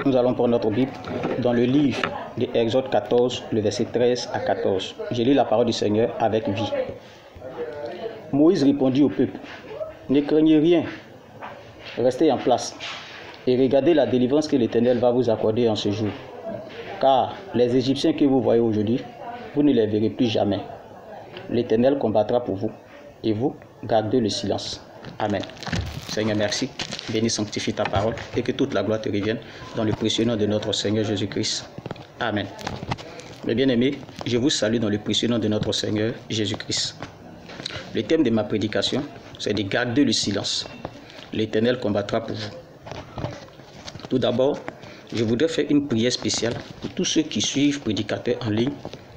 Nous allons prendre notre Bible dans le livre de Exode 14, le verset 13 à 14. Je lis la parole du Seigneur avec vie. Moïse répondit au peuple: ne craignez rien, restez en place et regardez la délivrance que l'Éternel va vous accorder en ce jour. Car les Égyptiens que vous voyez aujourd'hui, vous ne les verrez plus jamais. L'Éternel combattra pour vous et vous gardez le silence. Amen. Seigneur, merci. Bénis, sanctifie ta parole et que toute la gloire te revienne dans le précieux nom de notre Seigneur Jésus-Christ. Amen. Mes bien-aimés, je vous salue dans le précieux nom de notre Seigneur Jésus-Christ. Le thème de ma prédication, c'est de garder le silence. L'Éternel combattra pour vous. Tout d'abord, je voudrais faire une prière spéciale pour tous ceux qui suivent Prédicateur en ligne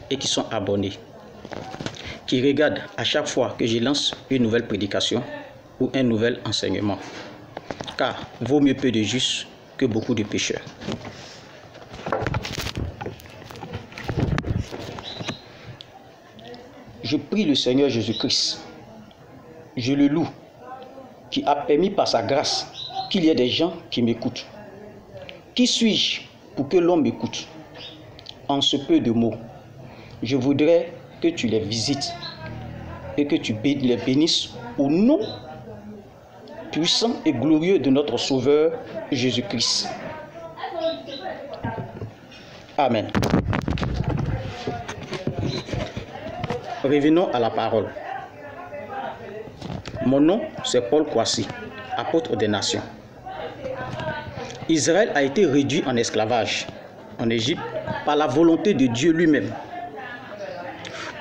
et qui sont abonnés, qui regardent à chaque fois que je lance une nouvelle prédication ou un nouvel enseignement. Car vaut mieux peu de justes que beaucoup de pécheurs. Je prie le Seigneur Jésus-Christ, je le loue, qui a permis par sa grâce qu'il y ait des gens qui m'écoutent. Qui suis-je pour que l'on m'écoute? En ce peu de mots, je voudrais que tu les visites et que tu les bénisses au nom puissant et glorieux de notre Sauveur Jésus-Christ. Amen. Revenons à la parole. Mon nom, c'est Paul Kwasi, apôtre des nations. Israël a été réduit en esclavage en Égypte par la volonté de Dieu lui-même.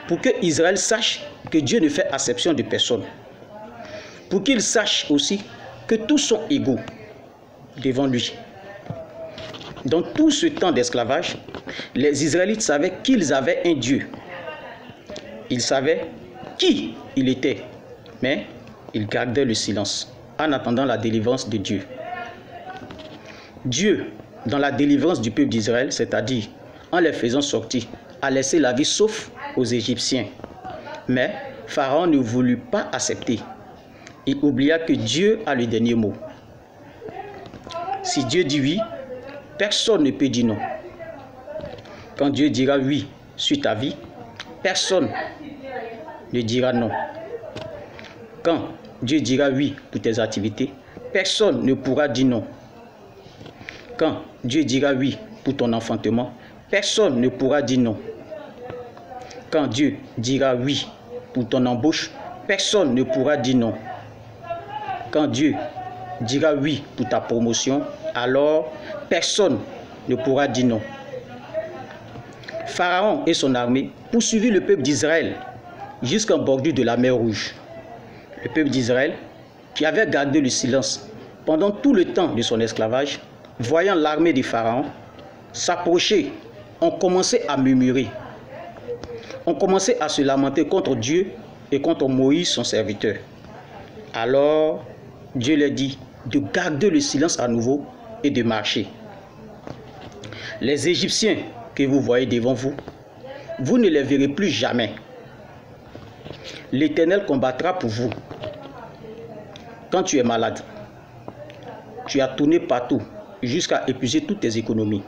Pour que Israël sache que Dieu ne fait acception de personne. Pour qu'il sache aussi que tous sont égaux devant lui. Dans tout ce temps d'esclavage, les Israélites savaient qu'ils avaient un Dieu. Ils savaient qui il était, mais ils gardaient le silence en attendant la délivrance de Dieu. Dieu, dans la délivrance du peuple d'Israël, c'est-à-dire en les faisant sortir, a laissé la vie sauf aux Égyptiens. Mais Pharaon ne voulut pas accepter. Il oublia que Dieu a le dernier mot. Si Dieu dit oui, personne ne peut dire non. Quand Dieu dira oui sur ta vie, personne ne dira non. Quand Dieu dira oui pour tes activités, personne ne pourra dire non. Quand Dieu dira oui pour ton enfantement, personne ne pourra dire non. Quand Dieu dira oui pour ton embauche, personne ne pourra dire non. Quand Dieu dira oui pour ta promotion, alors personne ne pourra dire non. Pharaon et son armée poursuivirent le peuple d'Israël jusqu'en bordure de la mer Rouge. Le peuple d'Israël, qui avait gardé le silence pendant tout le temps de son esclavage, voyant l'armée de Pharaon s'approcher, ont commencé à murmurer. On commençait à se lamenter contre Dieu et contre Moïse, son serviteur. Alors, Dieu leur dit de garder le silence à nouveau et de marcher. Les Égyptiens que vous voyez devant vous, vous ne les verrez plus jamais. L'Éternel combattra pour vous. Quand tu es malade, tu as tourné partout jusqu'à épuiser toutes tes économies.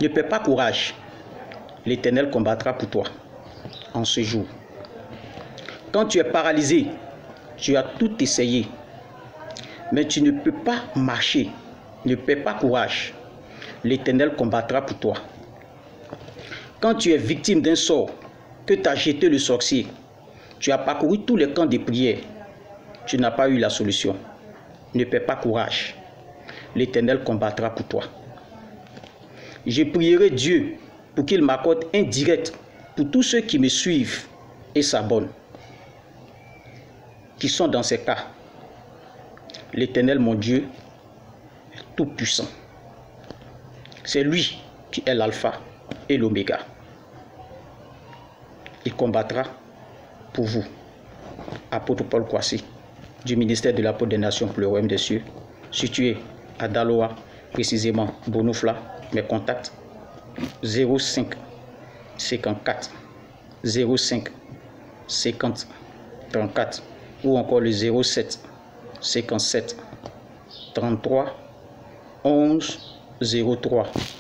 Ne perds pas courage. L'Éternel combattra pour toi en ce jour. Quand tu es paralysé, tu as tout essayé, mais tu ne peux pas marcher. Ne perds pas courage. L'Éternel combattra pour toi. Quand tu es victime d'un sort que t'a jeté le sorcier, tu as parcouru tous les camps de prière, tu n'as pas eu la solution. Ne perds pas courage. L'Éternel combattra pour toi. Je prierai Dieu pour qu'il m'accorde un direct pour tous ceux qui me suivent et s'abonnent, qui sont dans ces cas. L'Éternel, mon Dieu, est tout puissant. C'est lui qui est l'alpha et l'oméga. Il combattra pour vous. Apôtre Paul Kwasi, du ministère de l'Apôtre des Nations pour le Royaume des Cieux, situé à Daloa, précisément Bonoufla. Mes contacts 05 54 05 50 34 ou encore le 07 57 33 11 03.